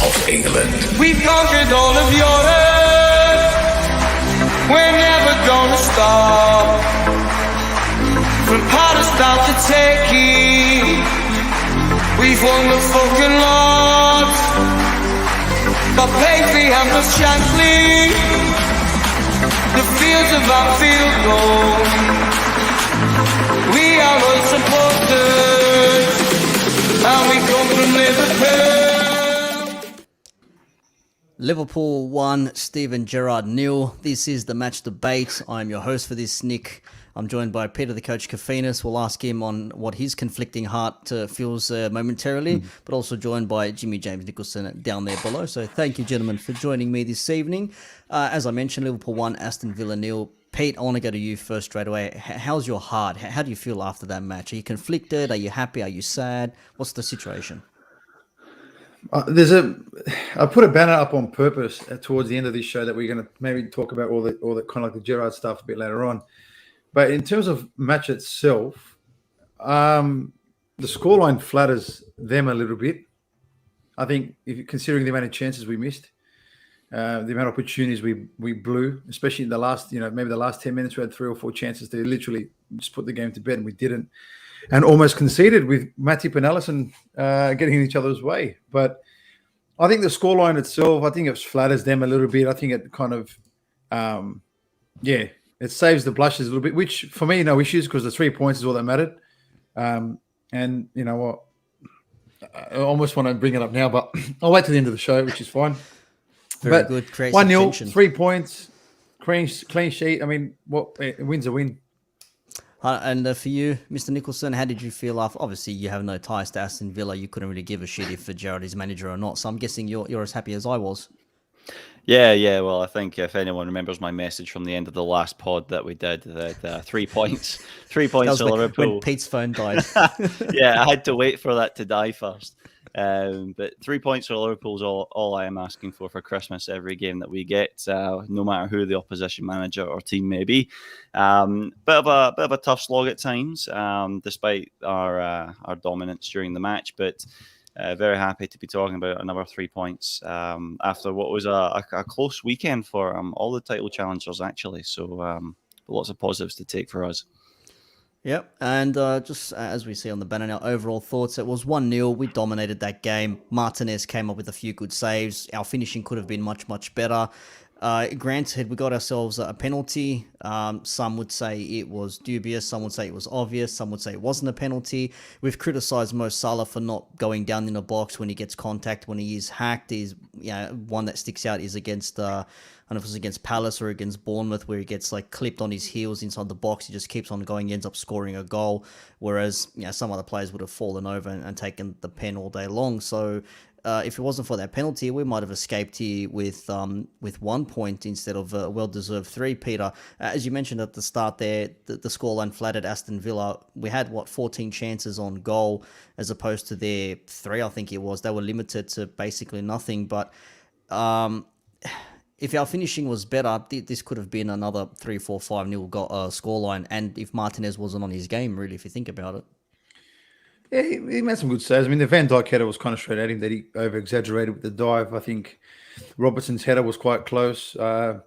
of England. We've conquered all of Europe. We're never gonna stop. From Palestine to Turkey, we've won the fucking lot. But Paisley and the Shankly, the fields of our field gold. We are unsupported, and we come from Liverpool. Liverpool 1, Steven Gerrard 0. This is the match debate. I'm your host for this, Nick. I'm joined by Peter, the coach, Kafinas. We'll ask him on what his conflicting heart feels momentarily, but also joined by Jimmy James Nicholson down there below. So thank you, gentlemen, for joining me this evening. As I mentioned, Liverpool 1, Aston Villa 0. Pete, I want to go to you first straight away. How's your heart? How do you feel after that match? Are you conflicted? Are you happy? Are you sad? What's the situation? I put a banner up on purpose towards the end of this show that we're going to maybe talk about all the kind of like the Gerrard stuff a bit later on. But in terms of match itself, the scoreline flatters them a little bit. I think, considering the amount of chances we missed, the amount of opportunities we blew, especially in the last, maybe the last 10 minutes, we had 3 or 4 chances to literally just put the game to bed, and we didn't, and almost conceded with Matip and Alisson getting in each other's way. But I think the scoreline itself, I think it flatters them a little bit. I think it kind of, it saves the blushes a little bit, which for me, no issues, because the 3 points is all that mattered. And you know what? I almost want to bring it up now, but I'll wait till the end of the show, which is fine. Very good. 1-0, 3 points, clean sheet. I mean, a win's a win. And for you, Mr. Nicholson, how did you feel after? Obviously, you have no ties to Aston Villa. You couldn't really give a shit if Gerrard is manager or not. So I'm guessing you're as happy as I was. Yeah. Well, I think if anyone remembers my message from the end of the last pod that we did, that 3 points, 3 points to Liverpool. When Pete's phone died. Yeah, I had to wait for that to die first. But 3 points for Liverpool is all I am asking for Christmas every game that we get, no matter who the opposition manager or team may be. Bit of a tough slog at times, despite our dominance during the match, but very happy to be talking about another 3 points after what was a close weekend for all the title challengers, actually. So lots of positives to take for us. Yep, and just as we see on the banner now, overall thoughts, it was 1-0. We dominated that game. Martinez came up with a few good saves. Our finishing could have been much, much better. Granted, we got ourselves a penalty. Some would say it was dubious. Some would say it was obvious. Some would say it wasn't a penalty. We've criticised Mo Salah for not going down in the box when he gets contact, when he is hacked. One that sticks out is against, I don't know if it was against Palace or against Bournemouth, where he gets clipped on his heels inside the box. He just keeps on going, he ends up scoring a goal. Whereas some other players would have fallen over and taken the pen all day long. So if it wasn't for that penalty, we might have escaped here with 1 point instead of a well-deserved 3, Peter. As you mentioned at the start there, the scoreline flattered Aston Villa. We had, 14 chances on goal as opposed to their 3, I think it was. They were limited to basically nothing. But if our finishing was better, this could have been another 3-4-5-0 scoreline. And if Martinez wasn't on his game, really, if you think about it. Yeah, he made some good saves. I mean, the Van Dijk header was kind of straight at him that he over-exaggerated with the dive. I think Robertson's header was quite close. I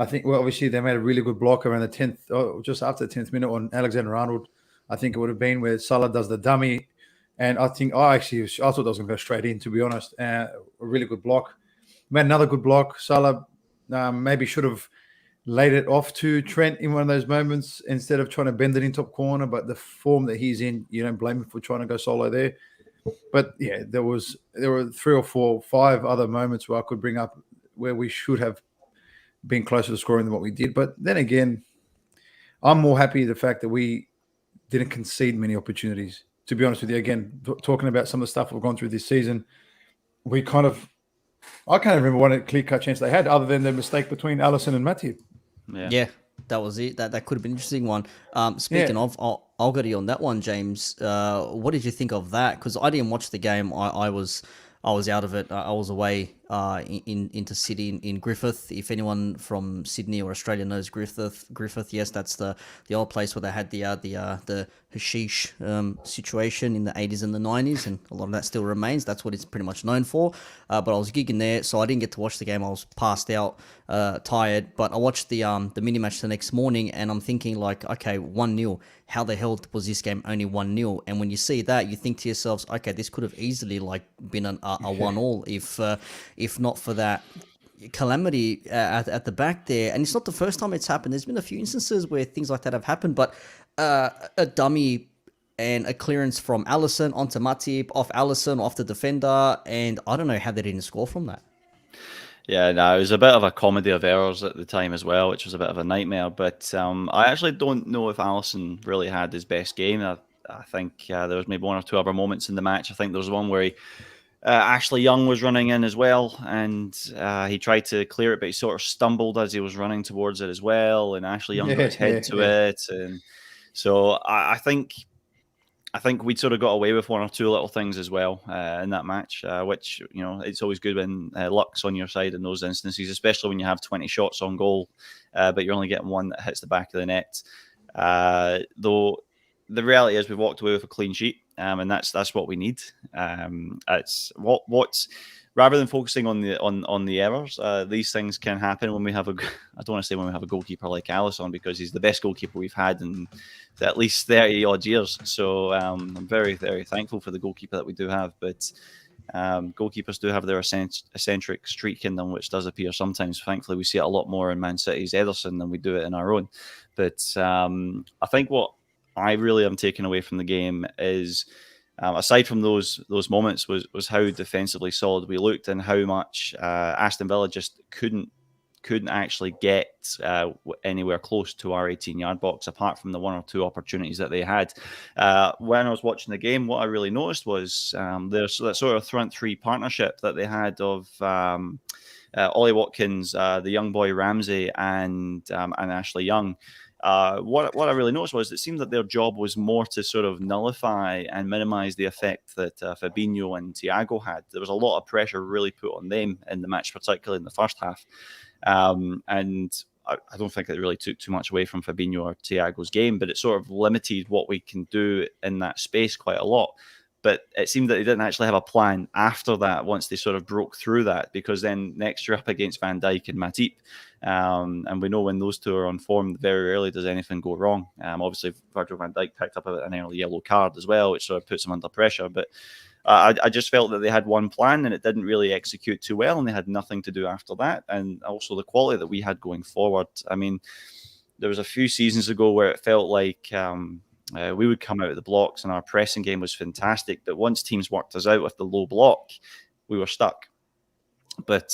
think, obviously, they made a really good block around the 10th, just after the 10th minute on Alexander-Arnold. I think it would have been where Salah does the dummy. And I thought that was going to go straight in, to be honest. A really good block. Made another good block. Salah maybe should have laid it off to Trent in one of those moments instead of trying to bend it in top corner. But the form that he's in, you don't blame him for trying to go solo there. But yeah, there were 3 or 4, 5 other moments where I could bring up where we should have been closer to scoring than what we did. But then again, I'm more happy the fact that we didn't concede many opportunities. To be honest with you, again, talking about some of the stuff we've gone through this season, I can't remember one clear-cut chance they had other than the mistake between Alisson and Matip. Yeah, that was it. That could have been an interesting one. Speaking of, I'll go to you on that one, James. What did you think of that? Because I didn't watch the game. I was out of it. I was away into City in Griffith. If anyone from Sydney or Australia knows Griffith, yes, that's the old place where they had the hashish situation in the 80s and the 90s, and a lot of that still remains. That's what it's pretty much known for. But I was gigging there, so I didn't get to watch the game. I was passed out, tired. But I watched the mini match the next morning, and I'm thinking like, okay, 1-0. How the hell was this game only 1-0? And when you see that, you think to yourselves, okay, this could have easily like been a 1-all if not for that calamity at the back there. And it's not the first time it's happened. There's been a few instances where things like that have happened, but a dummy and a clearance from Allison onto Matip, off Allison, off the defender, and I don't know how they didn't score from that. Yeah, no, it was a bit of a comedy of errors at the time as well, which was a bit of a nightmare. But I actually don't know if Allison really had his best game. I think there was maybe one or two other moments in the match. I think there was one where Ashley Young was running in as well, and he tried to clear it, but he sort of stumbled as he was running towards it as well, and Ashley Young got his head to it. And so I think we'd sort of got away with one or two little things as well in that match, which, you know, it's always good when luck's on your side in those instances, especially when you have 20 shots on goal, but you're only getting one that hits the back of the net. Though the reality is we've walked away with a clean sheet, and that's what we need. It's what's rather than focusing on the errors, these things can happen when we have I don't want to say when we have a goalkeeper like Alisson, because he's the best goalkeeper we've had in at least 30 odd years. So I'm very, very thankful for the goalkeeper that we do have. But goalkeepers do have their eccentric streak in them, which does appear sometimes. Thankfully, we see it a lot more in Man City's Ederson than we do it in our own. But I think what I really am taking away from the game is, aside from those moments, was how defensively solid we looked, and how much Aston Villa just couldn't actually get anywhere close to our 18-yard box, apart from the one or two opportunities that they had. When I was watching the game, what I really noticed was there's that sort of front three partnership that they had of Ollie Watkins, the young boy Ramsey, and Ashley Young. What I really noticed was it seemed that their job was more to sort of nullify and minimize the effect that Fabinho and Thiago had. There was a lot of pressure really put on them in the match, particularly in the first half. And I don't think it really took too much away from Fabinho or Thiago's game, but it sort of limited what we can do in that space quite a lot. But it seemed that they didn't actually have a plan after that once they sort of broke through that, because then next you're up against Van Dijk and Matip. And we know when those two are on form, very rarely does anything go wrong. Obviously, Virgil van Dijk picked up an early yellow card as well, which sort of puts him under pressure. But I just felt that they had one plan and it didn't really execute too well, and they had nothing to do after that. And also the quality that we had going forward. I mean, there was a few seasons ago where it felt like we would come out of the blocks and our pressing game was fantastic, but once teams worked us out with the low block, we were stuck. But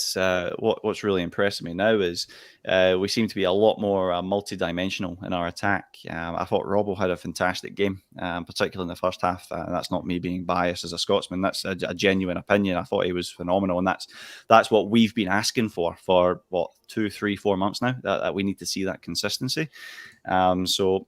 what's really impressing me now is we seem to be a lot more multi-dimensional in our attack. I thought Robbo had a fantastic game, particularly in the first half. That's not me being biased as a Scotsman. That's a genuine opinion. I thought he was phenomenal, and that's what we've been asking for 2, 3, 4 months now. That we need to see that consistency. So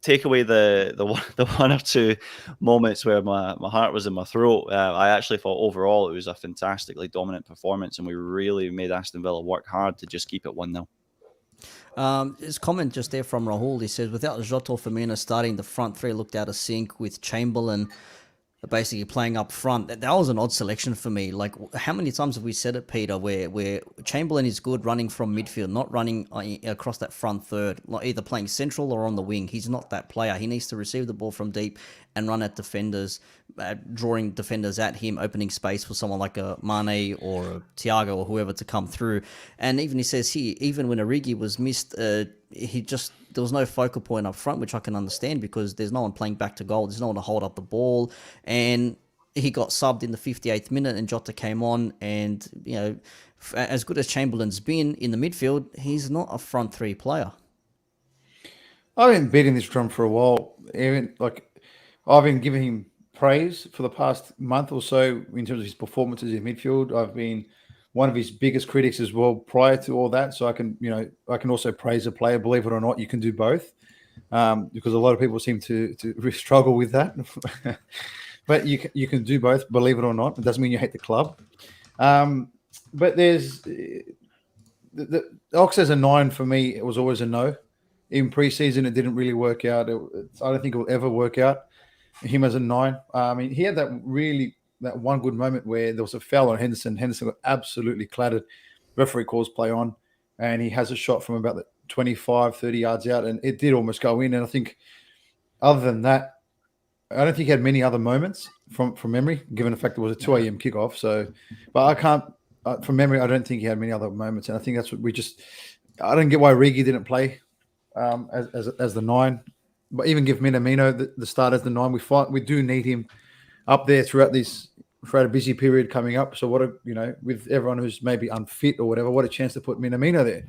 take away the one or two moments where my heart was in my throat. I actually thought overall it was a fantastically dominant performance, and we really made Aston Villa work hard to just keep it 1-0. His comment just there from Rahul, he says, without Jota or Firmino starting, the front three looked out of sync with Chamberlain basically playing up front. That was an odd selection for me. Like, how many times have we said it, Peter, where Chamberlain is good running from midfield, not running across that front third, like either playing central or on the wing. He's not that player. He needs to receive the ball from deep and run at defenders, drawing defenders at him, opening space for someone like a Mane or a Thiago or whoever to come through. And even he says here, even when Origi was missed, there was no focal point up front, which I can understand because there's no one playing back to goal. There's no one to hold up the ball. And he got subbed in the 58th minute and Jota came on. And, you know, as good as Chamberlain's been in the midfield, he's not a front three player. I've been beating this drum for a while. I've been giving him praise for the past month or so in terms of his performances in midfield. I've been one of his biggest critics as well prior to all that. So I can also praise a player. Believe it or not, you can do both, because a lot of people seem to struggle with that. But you can do both. Believe it or not, it doesn't mean you hate the club. but there's the Ox as a 9 for me. It was always a no. In preseason, it didn't really work out. I don't think it will ever work out. Him as a 9. I mean, he had that one good moment where there was a foul on Henderson. Henderson got absolutely clattered. Referee calls play on, and he has a shot from about the 25, 30 yards out, and it did almost go in. And I think other than that, I don't think he had many other moments from memory, given the fact it was a 2 a.m. kickoff. So, but I can't, from memory, I don't think he had many other moments. And I think that's what I don't get why Rigi didn't play as the 9. But even give Minamino the start as the 9. We do need him up there throughout a busy period coming up. So with everyone who's maybe unfit or whatever, what a chance to put Minamino there.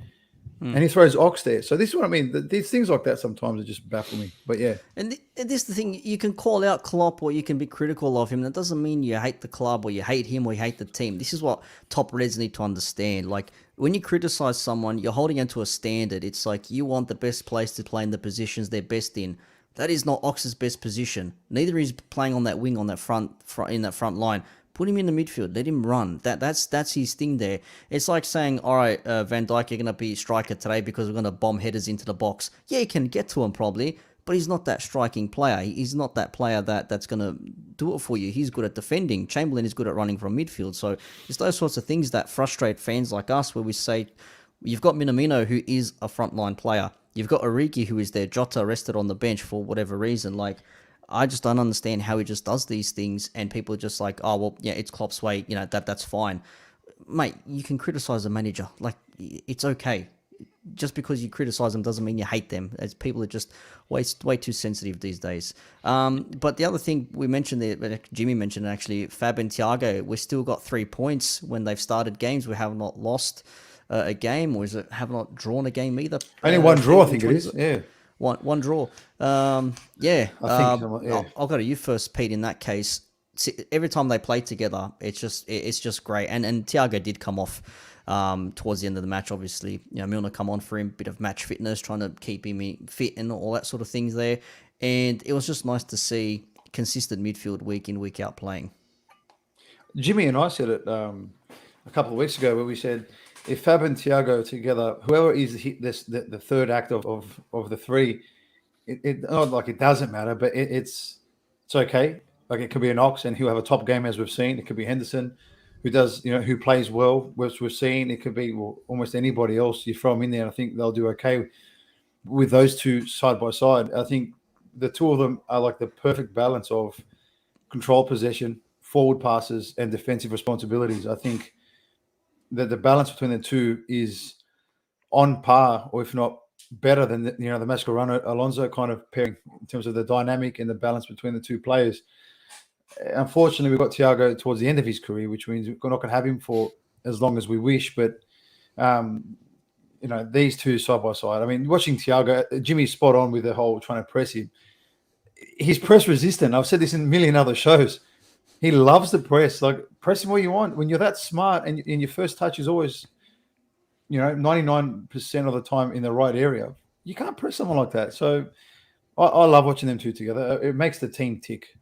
And he throws Ox there. So this is what I mean. These things like that sometimes are just baffle me. But yeah. And this is the thing. You can call out Klopp or you can be critical of him. That doesn't mean you hate the club or you hate him or you hate the team. This is what top Reds need to understand. Like, when you criticize someone, you're holding them to a standard. It's like you want the best players to play in the positions they're best in. That is not Ox's best position. Neither is playing on that wing on that front in that front line. Put him in the midfield. Let him run. That's his thing there. It's like saying, all right, Van Dijk, you're going to be striker today because we're going to bomb headers into the box. Yeah, you can get to him probably, but he's not that striking player. He's not that player that's going to do it for you. He's good at defending. Chamberlain is good at running from midfield. So it's those sorts of things that frustrate fans like us where we say, you've got Minamino, who is a frontline player. You've got Origi, who is there. Jota rested on the bench for whatever reason. Like, I just don't understand how he just does these things, and people are just like, oh, well, yeah, it's Klopp's way, that's fine. Mate, you can criticize a manager. Like, it's okay. Just because you criticize them doesn't mean you hate them. As people are just way too sensitive these days. But the other thing we mentioned there, Jimmy mentioned actually, Fab and Thiago, we've still got 3 points when they've started games. We have not lost a game, or have not drawn a game either. Only one draw, I think it is. Yeah. One draw. Yeah. I think yeah. I'll go to you first, Pete, in that case. See, every time they play together, it's just great. And Thiago did come off towards the end of the match, obviously. Milner come on for him, bit of match fitness, trying to keep him fit and all that sort of things there. And it was just nice to see consistent midfield week in, week out playing. Jimmy and I said it a couple of weeks ago where we said, if Fab and Thiago together, whoever is the third act of the 3, it not like it doesn't matter, but it's okay. Like, it could be an Ox and he'll have a top game, as we've seen. It could be Henderson, who plays well, which we've seen. It could be almost anybody else. You throw them in there, and I think they'll do okay with those two side by side. I think the two of them are like the perfect balance of control possession, forward passes, and defensive responsibilities. I think that the balance between the two is on par, or if not better than the Mascherano Alonso kind of pairing in terms of the dynamic and the balance between the two players. Unfortunately, we've got Thiago towards the end of his career, which means we're not going to have him for as long as we wish. But these two side by side. I mean, watching Thiago, Jimmy's spot on with the whole trying to press him. He's press resistant. I've said this in a million other shows. He loves the press. Like, press him where you want. When you're that smart and your first touch is always, 99% of the time in the right area, you can't press someone like that. So I love watching them two together. It makes the team tick.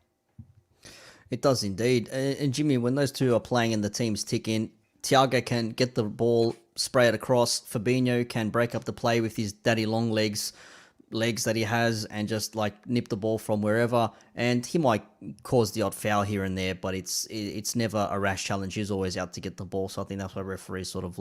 It does indeed. And Jimmy, when those two are playing and the team's ticking, Thiago can get the ball, spray it across. Fabinho can break up the play with his daddy long legs that he has, and just like nip the ball from wherever. And he might cause the odd foul here and there, but it's never a rash challenge. He's always out to get the ball. So I think that's why referees sort of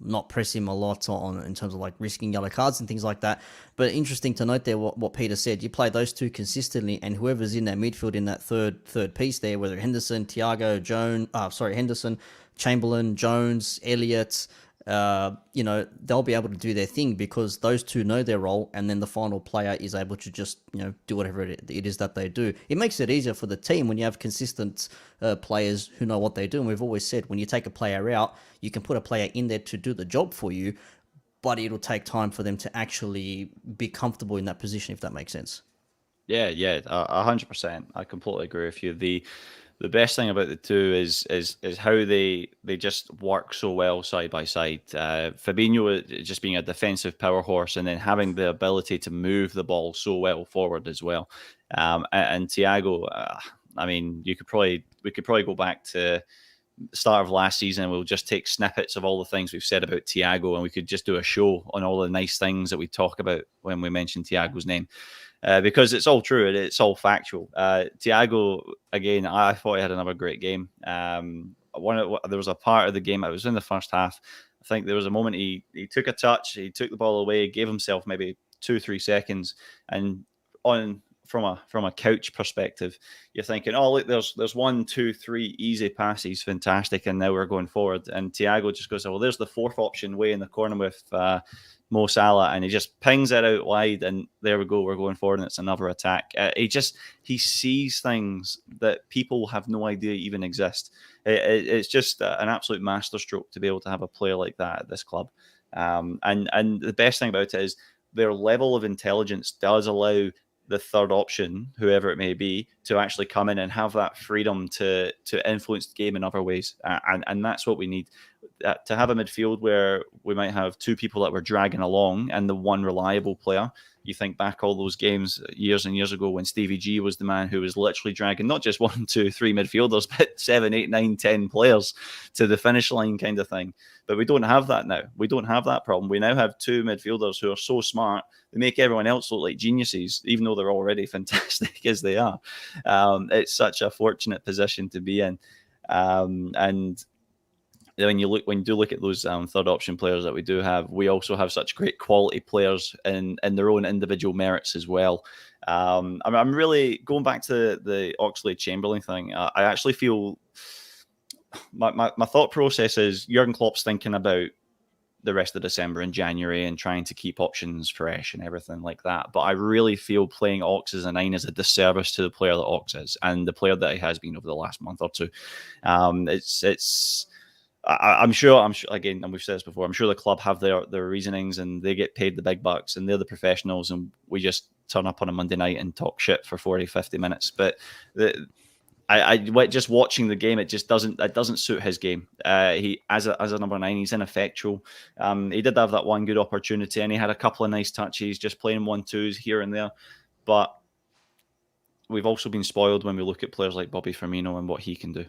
not press him a lot on in terms of like risking yellow cards and things like that. But interesting to note there what Peter said. You play those two consistently, and whoever's in that midfield in that third piece there, whether Henderson, Henderson, Chamberlain, Jones, Elliott, they'll be able to do their thing because those two know their role, and then the final player is able to just do whatever it is that they do. It makes it easier for the team when you have consistent players who know what they do. And we've always said, when you take a player out, you can put a player in there to do the job for you, but it'll take time for them to actually be comfortable in that position, if that makes sense. Yeah, 100%. I completely agree with you. The best thing about the two is how they just work so well side by side. Fabinho just being a defensive power horse, and then having the ability to move the ball so well forward as well. And Thiago, we could probably go back to start of last season, we'll just take snippets of all the things we've said about Thiago, and we could just do a show on all the nice things that we talk about when we mention Thiago's name. Because it's all true and it's all factual. Thiago, again, I thought he had another great game. There was a part of the game, it was in the first half. I think there was a moment he took a touch, he took the ball away, gave himself maybe 2-3 seconds, and from a couch perspective, you're thinking, oh look, there's 1, 2, 3 easy passes, fantastic, and now we're going forward. And Thiago just goes, well, there's the fourth option way in the corner with Mo Salah, and he just pings it out wide, and there we go, we're going forward, and it's another attack. He sees things that people have no idea even exist. It's just an absolute masterstroke to be able to have a player like that at this club. And the best thing about it is their level of intelligence does allow the third option, whoever it may be, to actually come in and have that freedom to influence the game in other ways. And that's what we need. To have a midfield where we might have 2 people that we're dragging along and the one reliable player. You think back all those games years and years ago when Stevie G was the man who was literally dragging not just 1, 2, 3 midfielders, but 7, 8, 9, 10 players to the finish line kind of thing. But we don't have that now. We don't have that problem. We now have 2 midfielders who are so smart, they make everyone else look like geniuses, even though they're already fantastic as they are. It's such a fortunate position to be in. And when you do look at those third option players that we do have, we also have such great quality players in their own individual merits as well. I'm really going back to the Oxlade-Chamberlain thing. I actually feel my thought process is Jurgen Klopp's thinking about the rest of December and January and trying to keep options fresh and everything like that. But I really feel playing Ox as a 9 is a disservice to the player that Ox is and the player that he has been over the last month or two. I'm sure, again, and we've said this before, I'm sure the club have their reasonings and they get paid the big bucks and they're the professionals and we just turn up on a Monday night and talk shit for 40, 50 minutes. But just watching the game, it doesn't suit his game. He as a number 9, he's ineffectual. He did have that one good opportunity and he had a couple of nice touches, just playing 1-2s here and there. But we've also been spoiled when we look at players like Bobby Firmino and what he can do.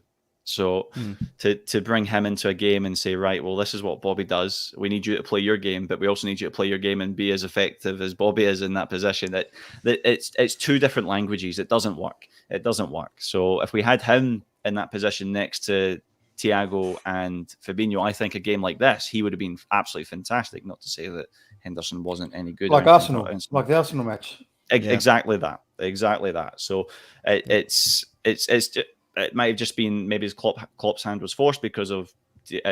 So to bring him into a game and say, right, well, this is what Bobby does. We need you to play your game, but we also need you to play your game and be as effective as Bobby is in that position. That it's 2 different languages. It doesn't work. It doesn't work. So if we had him in that position next to Thiago and Fabinho, I think a game like this, he would have been absolutely fantastic. Not to say that Henderson wasn't any good. Like Arsenal, like the Arsenal match. Exactly that. So it might have just been maybe his Klopp's hand was forced because of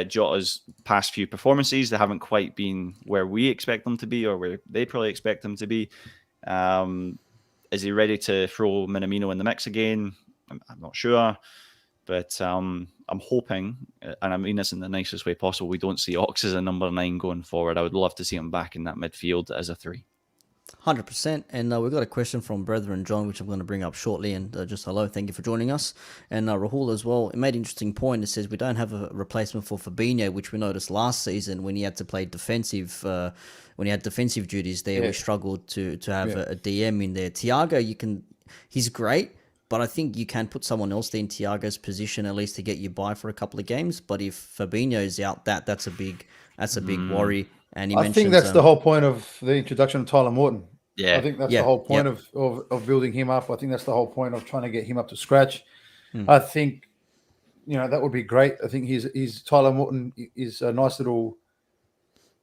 Jota's past few performances. They haven't quite been where we expect them to be or where they probably expect them to be. Is he ready to throw Minamino in the mix again? I'm not sure. But I'm hoping, and I mean this in the nicest way possible, we don't see Ox as a number 9 going forward. I would love to see him back in that midfield as a 3. 100%. And we've got a question from Brethren John, which I'm going to bring up shortly. And just hello, thank you for joining us. And Rahul as well, it made an interesting point. It says we don't have a replacement for Fabinho, which we noticed last season when he had to play defensive, when he had defensive duties there. We struggled to have a DM in there. Thiago, he's great, but I think you can put someone else there in Thiago's position at least to get you by for a couple of games. But if Fabinho's out, that's a big worry. And I think that's the whole point of the introduction of Tyler Morton. Yeah, I think that's the whole point of building him up. I think that's the whole point of trying to get him up to scratch. I think, that would be great. I think he's Tyler Morton is a nice little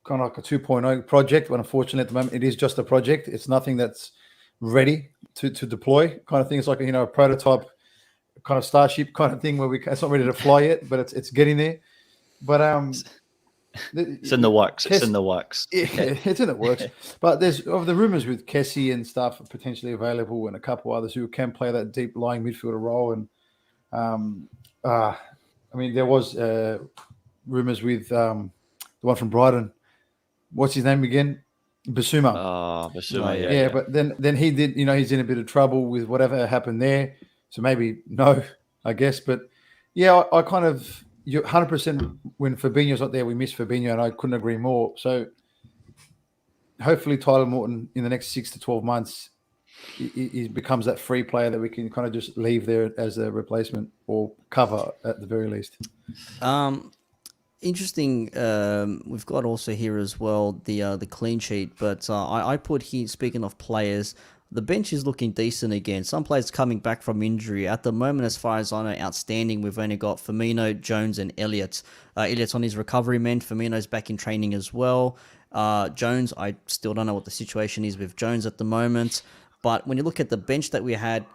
kind of like a 2.0 project. But unfortunately, at the moment, it is just a project. It's nothing that's ready to deploy. Kind of thing. It's like a prototype kind of starship kind of thing where it's not ready to fly yet, but it's getting there. But it's in the works. It's in the works. Yeah, it's in the works. But there's of the rumors with Kessie and stuff potentially available, and a couple others who can play that deep lying midfielder role. And there was rumors with the one from Brighton. What's his name again? Basuma. Oh, Basuma. Yeah. But then he did. He's in a bit of trouble with whatever happened there. So maybe no, I guess. But yeah, I kind of. You're 100% when Fabinho's not there, we miss Fabinho, and I couldn't agree more. So hopefully Tyler Morton in the next 6 to 12 months he becomes that free player that we can kind of just leave there as a replacement or cover at the very least. Interesting. We've got also here as well the clean sheet, but I put here. Speaking of players, the bench is looking decent again. Some players coming back from injury at the moment, as far as I know, outstanding. We've only got Firmino, Jones, and Elliott. Elliott's on his recovery mend. Firmino's back in training as well. Jones, I still don't know what the situation is with Jones at the moment. But when you look at the bench that we had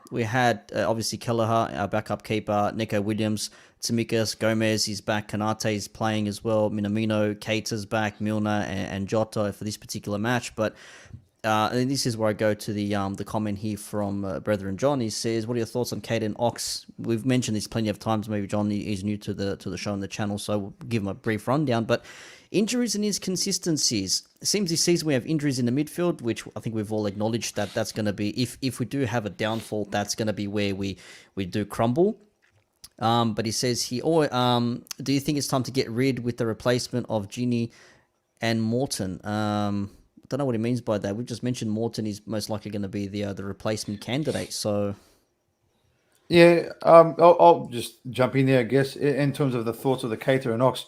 obviously Kelleher, our backup keeper, Nico Williams, Tsimikas, Gomez is back, Kanate is playing as well, Minamino, Keita's back, Milner, and Jota for this particular match. But and this is where I go to the comment here from Brethren John. He says, "What are your thoughts on Kate and Ox?" We've mentioned this plenty of times. Maybe John is new to the show and the channel, so we'll give him a brief rundown. But injuries and inconsistencies. It seems this season we have injuries in the midfield, which I think we've all acknowledged that's going to be, if we do have a downfall, that's going to be where we do crumble. But he says here, do you think it's time to get rid with the replacement of Gini and Morton? Don't know what he means by that. We just mentioned Morton is most likely going to be the replacement candidate. So, yeah, I'll just jump in there, I guess, in terms of the thoughts of the Keita and Ox.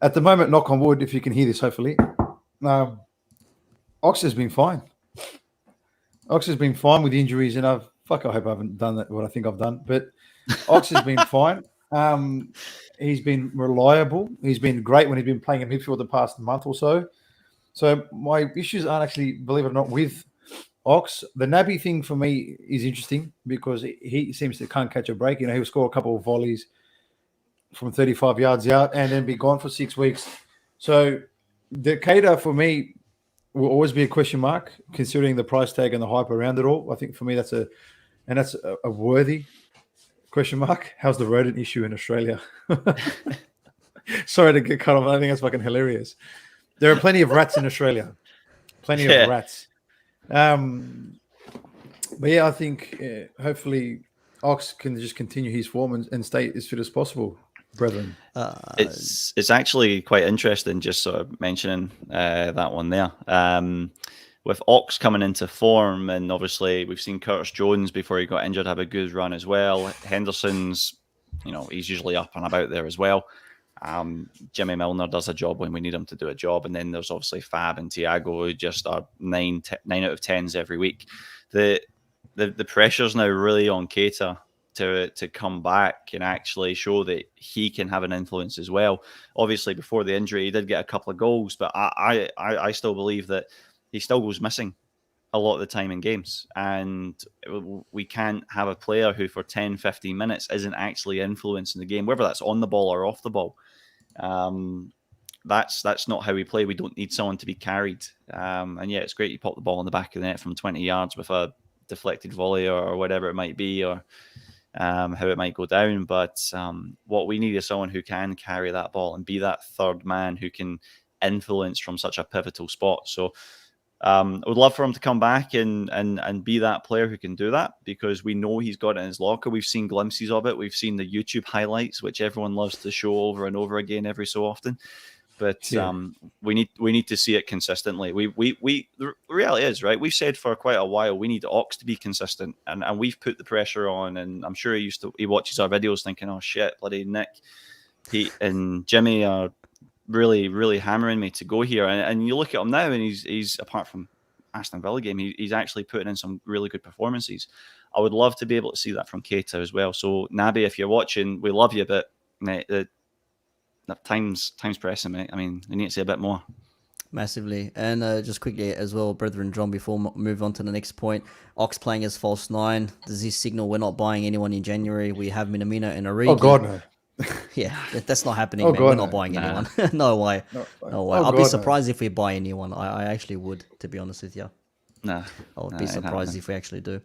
At the moment, knock on wood, if you can hear this, hopefully, Ox has been fine. Ox has been fine with injuries, and I hope I haven't done that, what I think I've done, but Ox has been fine. He's been reliable. He's been great when he's been playing in midfield the past month or so. So my issues aren't actually, believe it or not, with Ox. The Naby thing for me is interesting because he seems to can't catch a break. You know, he'll score a couple of volleys from 35 yards out and then be gone for 6 weeks. So the Keita for me will always be a question mark considering the price tag and the hype around it all. I think for me that's a worthy question mark. How's the rodent issue in Australia? Sorry to get cut off. I think that's fucking hilarious. There are plenty of rats in Australia. Plenty of rats. But yeah, I think hopefully Ox can just continue his form and stay as fit as possible, brethren. It's actually quite interesting just sort of mentioning that one there. With Ox coming into form, and obviously we've seen Curtis Jones before he got injured have a good run as well. Henderson's, he's usually up and about there as well. Jimmy Milner does a job when we need him to do a job, and then there's obviously Fab and Thiago who just are 9 out of 10s every week. The pressure's now really on Keita to come back and actually show that he can have an influence as well. Obviously, before the injury, he did get a couple of goals, but I still believe that he still goes missing a lot of the time in games, and we can't have a player who for 10, 15 minutes isn't actually influencing the game, whether that's on the ball or off the ball. That's not how we play. We don't need someone to be carried. And yeah, it's great you pop the ball in the back of the net from 20 yards with a deflected volley or whatever it might be, or how it might go down. But what we need is someone who can carry that ball and be that third man who can influence from such a pivotal spot. So I would love for him to come back and be that player who can do that, because we know he's got it in his locker. We've seen glimpses of it. We've seen the YouTube highlights, which everyone loves to show over and over again every so often. But we need to see it consistently. The reality is, right, we've said for quite a while we need Ox to be consistent, and we've put the pressure on. And I'm sure he watches our videos thinking, oh shit, bloody Nick, Pete, and Jimmy are really, really hammering me to go here. And you look at him now, and he's apart from Aston Villa game, he's actually putting in some really good performances. I would love to be able to see that from Keita as well. So Naby, if you're watching, we love you, but mate, time's pressing, mate. I mean, we need to see a bit more. Massively. And just quickly as well, Brethren John, before we move on to the next point, Ox playing as false 9. Does this signal we're not buying anyone in January? We have Minamino and Origi. Oh God, no. Yeah, that's not happening, man. We're not buying anyone. No way. No way. I'll be surprised if we buy anyone. I actually would, to be honest with you. I would be surprised if we actually do.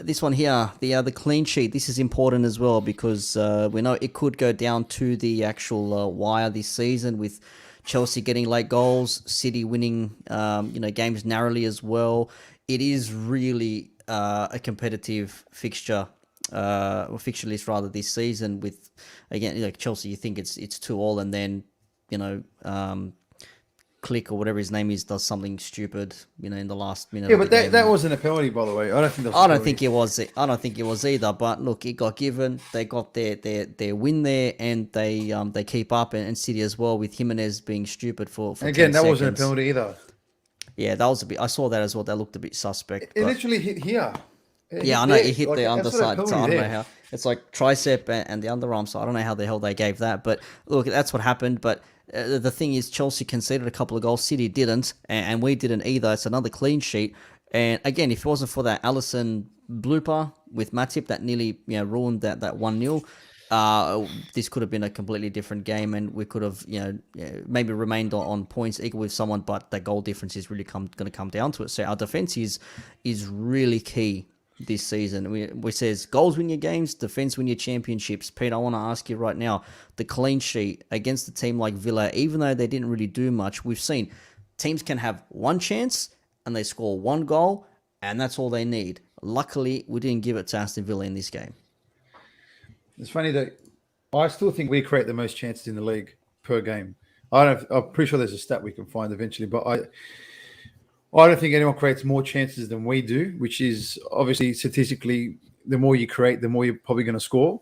This one here, the clean sheet. This is important as well, because we know it could go down to the actual wire this season, with Chelsea getting late goals, City winning games narrowly as well. It is really a competitive fixture. Or fixture list rather this season, with again like Chelsea, you think it's 2-2, and then Click or whatever his name is does something stupid, in the last minute. Yeah, of but the game. that wasn't a penalty, by the way. I don't think that was I a don't penalty. think it was. I don't think it was either. But look, it got given. They got their win there, and they keep up. And City as well, with Jimenez being stupid for And again, 10 that wasn't a seconds. penalty either. Yeah, that was a bit. I saw that as well. That looked a bit suspect. It but- literally hit here. Yeah, I know it hit the that's not a underside, so penalty I don't know there. how. It's like tricep and the underarm, so I don't know how the hell they gave that. But look, that's what happened. But the thing is, Chelsea conceded a couple of goals, City didn't, and we didn't either. It's another clean sheet. And again, if it wasn't for that Alisson blooper with Matip that nearly ruined that 1-0, this could have been a completely different game, and we could have maybe remained on points equal with someone. But the goal difference is really going to come down to it. So our defense is really key this season. We says goals win your games, defense win your championships. Pete, I want to ask you right now, the clean sheet against a team like Villa, even though they didn't really do much, we've seen teams can have one chance and they score one goal, and that's all they need. Luckily, we didn't give it to Aston Villa in this game. It's funny that I still think we create the most chances in the league per game. I'm pretty sure there's a stat we can find eventually, but I don't think anyone creates more chances than we do, which is obviously statistically, the more you create, the more you're probably going to score.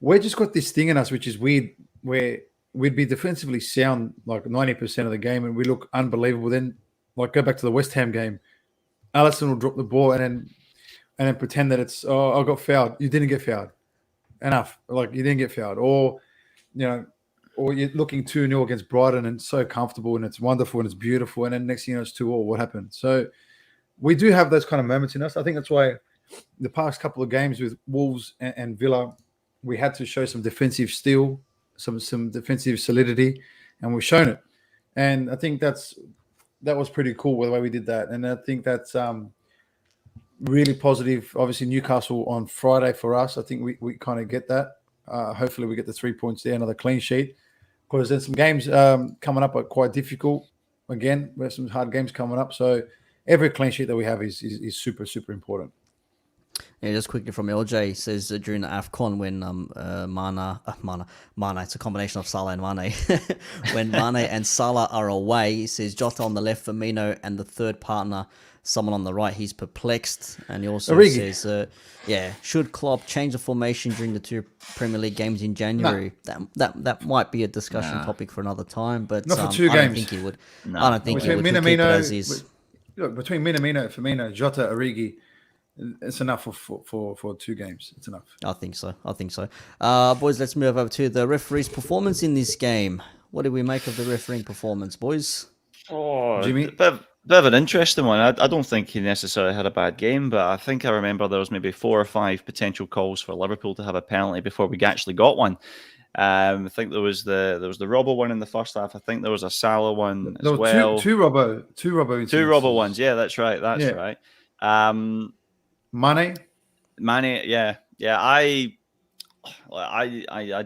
We've just got this thing in us, which is weird, where we'd be defensively sound like 90% of the game and we look unbelievable. Then, like, go back to the West Ham game, Alisson will drop the ball and then pretend that it's, I got fouled. You didn't get fouled. Enough. Like, you didn't get fouled. Or you're looking 2-0 against Brighton and it's so comfortable and it's wonderful and it's beautiful. And then next thing you know, it's 2-2. What happened? So we do have those kind of moments in us. I think that's why the past couple of games with Wolves and Villa, we had to show some defensive steel, some defensive solidity, and we've shown it. And I think that was pretty cool the way we did that. And I think that's really positive. Obviously, Newcastle on Friday for us. I think we kind of get that. Hopefully, we get the 3 points there, another clean sheet. Because there's some games coming up are quite difficult. Again, we have some hard games coming up. So every clean sheet that we have is super, super important. Yeah, just quickly from LJ, says during the AFCON when Mana, it's a combination of Salah and Mane. When Mane and Salah are away, he says Jota on the left, Firmino, and the third partner, someone on the right, he's perplexed. And he also Origi. says, should Klopp change the formation during the 2 Premier League games in January? No. That might be a discussion topic for another time, but Not for 2 games. I don't think he would. No. I don't think he would. He'll keep it as is. Look, between Minamino, Firmino, Jota, Origi, it's enough for 2 games. It's enough. I think so. Boys, let's move over to the referee's performance in this game. What did we make of the refereeing performance, boys? Oh, Jimmy? bit of an interesting one. I don't think he necessarily had a bad game, but I think I remember there was maybe 4 or 5 potential calls for Liverpool to have a penalty before we actually got one. I think there was the Robbo one in the first half. I think there was a Salah one as well. Two Robbo ones. Yeah, that's right. Right. Mane, yeah. I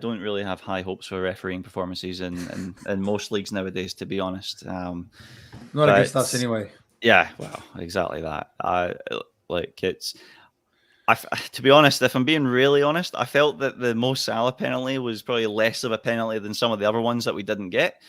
don't really have high hopes for refereeing performances in most leagues nowadays, to be honest. Not against us anyway. Yeah, well, exactly that. To be honest, if I'm being really honest, I felt that the Mo Salah penalty was probably less of a penalty than some of the other ones that we didn't get.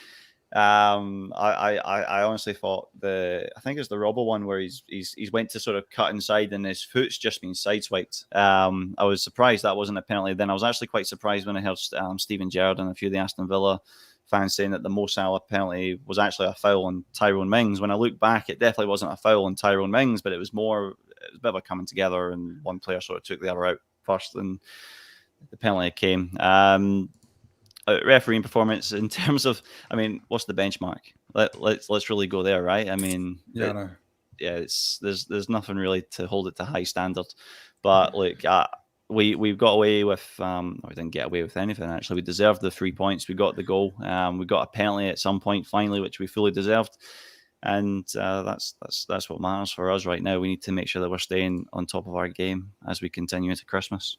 I honestly thought I think it's the Robbo one where he's went to sort of cut inside and his foot's just been sideswiped. I was surprised that wasn't a penalty. Then I was actually quite surprised when I heard Steven Gerrard and a few of the Aston Villa fans saying that the Mo Salah penalty was actually a foul on Tyrone Mings. When I look back, it definitely wasn't a foul on Tyrone Mings, but it was a bit of a coming together and one player sort of took the other out first and the penalty came. Refereeing performance in terms of, what's the benchmark? Let's really go there, right? There's nothing really to hold it to high standard, but we've got away with, we didn't get away with anything actually. We deserved the 3 points. We got the goal. We got a penalty at some point finally, which we fully deserved, and that's what matters for us right now. We need to make sure that we're staying on top of our game as we continue into Christmas.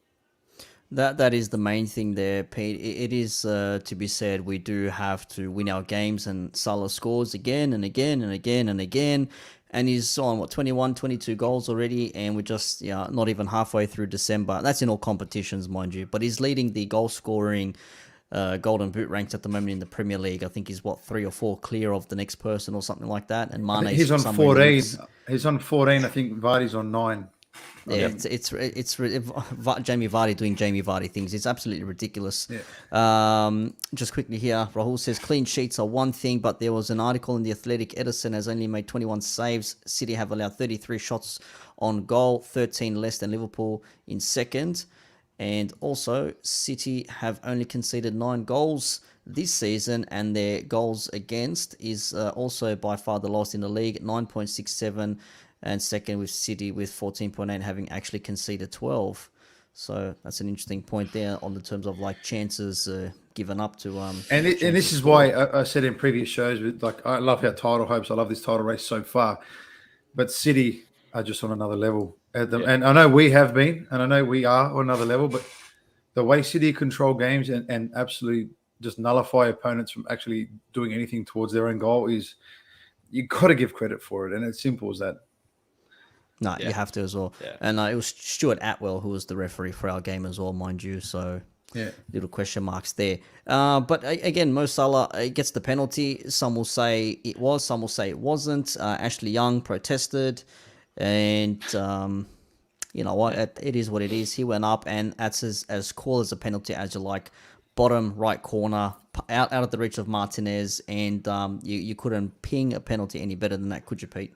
That is the main thing there, Pete. It is to be said, we do have to win our games, and Salah scores again and again and again and again, and he's on 21, 22 goals already, and we're just not even halfway through December. That's in all competitions, mind you, but he's leading the goal scoring Golden Boot ranks at the moment in the Premier League. I think he's 3 or 4 clear of the next person or something like that. And Mane's He's on somewhere in the 14. mix. He's on 14. I think Vardy's on 9. Yeah, it's Jamie Vardy doing Jamie Vardy things. It's absolutely ridiculous. Yeah. Just quickly here, Rahul says clean sheets are one thing, but there was an article in the Athletic. Edison has only made 21 saves. City have allowed 33 shots on goal, 13 less than Liverpool in second. And also, City have only conceded 9 goals this season, and their goals against is also by far the lowest in the league, 9.67. And second with City with 14.8, having actually conceded 12. So that's an interesting point there on the terms of like chances given up to. And this is why I said in previous shows, I love our title hopes. I love this title race so far, but City are just on another level. And I know we have been, and I know we are on another level, but the way City control games and absolutely just nullify opponents from actually doing anything towards their own goal is, you got to give credit for it, and it's simple as that. No, you have to as well. Yeah. And it was Stuart Atwell who was the referee for our game as well, mind you. So little question marks there. But again, Mo Salah gets the penalty. Some will say it was, some will say it wasn't. Ashley Young protested. And you know what? It is what it is. He went up, and that's as cool as a penalty as you like. Bottom right corner, out of the reach of Martinez. And you couldn't ping a penalty any better than that, could you, Pete?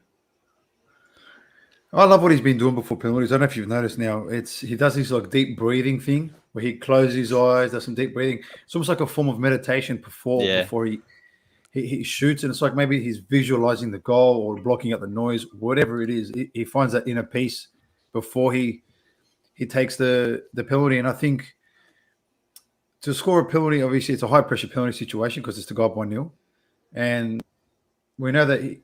I love what he's been doing before penalties. I don't know if you've noticed now. He does this like deep breathing thing where he closes his eyes, does some deep breathing. It's almost like a form of meditation before he shoots, and it's like maybe he's visualizing the goal or blocking out the noise, whatever it is. He finds that inner peace before he takes the penalty. And I think to score a penalty, obviously it's a high pressure penalty situation because it's to go up 1-0, and we know that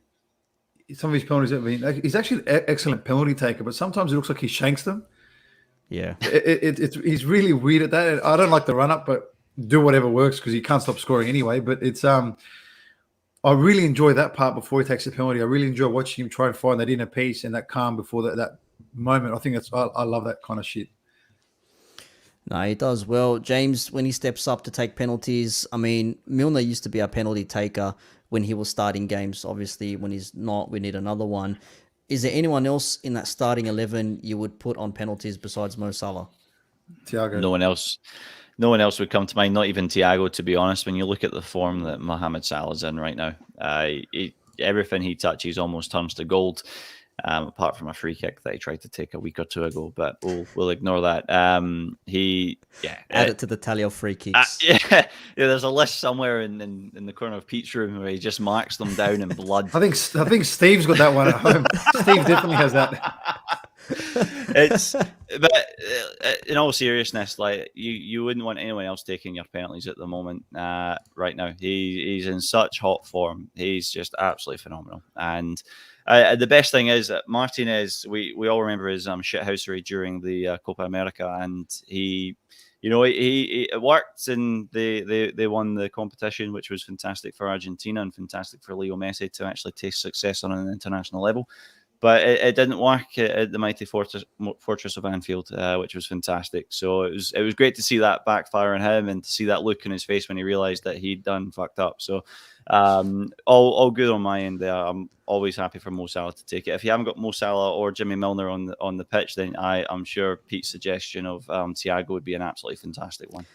some of his penalties have been. He's actually an excellent penalty taker, but sometimes it looks like he shanks them. Yeah, he's really weird at that. I don't like the run up, but do whatever works because he can't stop scoring anyway. But it's I really enjoy that part before he takes the penalty. I really enjoy watching him try and find that inner peace and that calm before that moment. I think I love that kind of shit. No, he does well. James, when he steps up to take penalties, I mean, Milner used to be our penalty taker when he was starting games. Obviously, when he's not, we need another one. Is there anyone else in that starting 11 you would put on penalties besides Mo Salah? Thiago. No one else would come to mind, not even Thiago, to be honest. When you look at the form that Mohamed Salah's in right now, everything he touches almost turns to gold. Apart from a free kick that he tried to take a week or two ago, but we'll ignore that. Add it to the tally of free kicks. There's a list somewhere in the corner of Pete's room where he just marks them down in blood. I think Steve's got that one at home. Steve definitely has that. But in all seriousness, like you wouldn't want anyone else taking your penalties at the moment. Right now, he's in such hot form. He's just absolutely phenomenal. And the best thing is that Martinez, we all remember his shithousery during the Copa America, and he it worked, and they won the competition, which was fantastic for Argentina and fantastic for Leo Messi to actually taste success on an international level. But it didn't work at the mighty fortress of Anfield, which was fantastic. So it was great to see that backfire on him and to see that look in his face when he realised that he'd done fucked up. So all good on my end there. I'm always happy for Mo Salah to take it. If you haven't got Mo Salah or Jimmy Milner on the pitch, then I'm sure Pete's suggestion of Thiago would be an absolutely fantastic one.